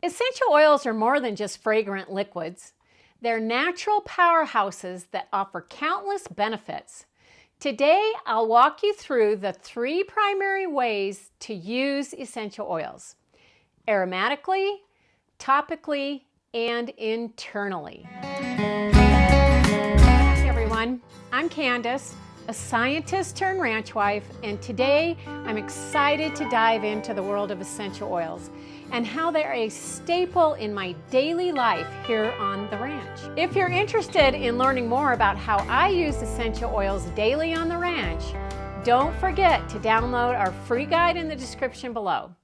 Essential oils are more than just fragrant liquids. They're natural powerhouses that offer countless benefits. Today, I'll walk you through the 3 primary ways to use essential oils: aromatically, topically, and internally. Hey everyone, I'm Candace, a scientist turned ranch wife, and today I'm excited to dive into the world of essential oils and how they're a staple in my daily life here on the ranch. If you're interested in learning more about how I use essential oils daily on the ranch, don't forget to download our free guide in the description below.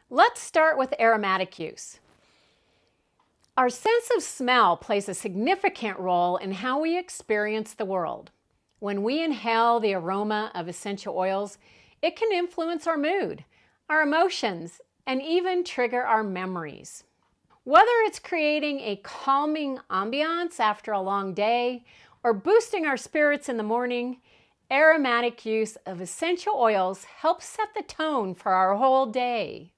Let's start with aromatic use. Our sense of smell plays a significant role in how we experience the world. When we inhale the aroma of essential oils, it can influence our mood, our emotions, and even trigger our memories. Whether it's creating a calming ambiance after a long day or boosting our spirits in the morning, aromatic use of essential oils helps set the tone for our whole day.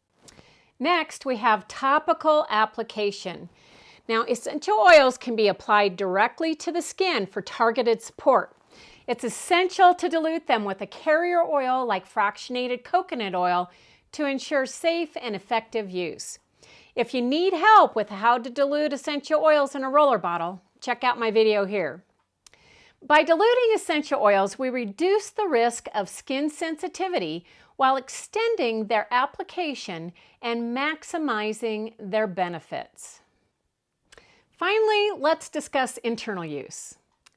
Next, we have topical application. Now, essential oils can be applied directly to the skin for targeted support. It's essential to dilute them with a carrier oil like fractionated coconut oil to ensure safe and effective use. If you need help with how to dilute essential oils in a roller bottle, check out my video here. By diluting essential oils, we reduce the risk of skin sensitivity while extending their application and maximizing their benefits. Finally, let's discuss internal use.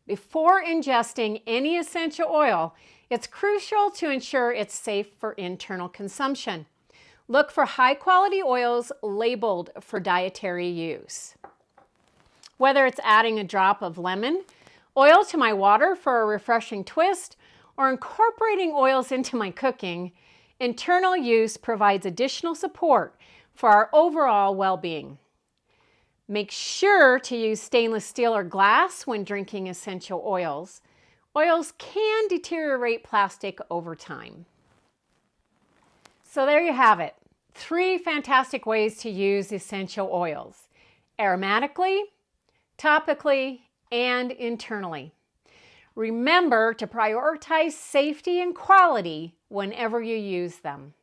Before ingesting any essential oil, it's crucial to ensure it's safe for internal consumption. Look for high-quality oils labeled for dietary use. Whether it's adding a drop of lemon oil to my water for a refreshing twist or incorporating oils into my cooking, internal use provides additional support for our overall well-being. Make sure to use stainless steel or glass when drinking essential oils. Oils can deteriorate plastic over time. So there you have it. 3 fantastic ways to use essential oils: aromatically, topically, and internally. Remember to prioritize safety and quality whenever you use them.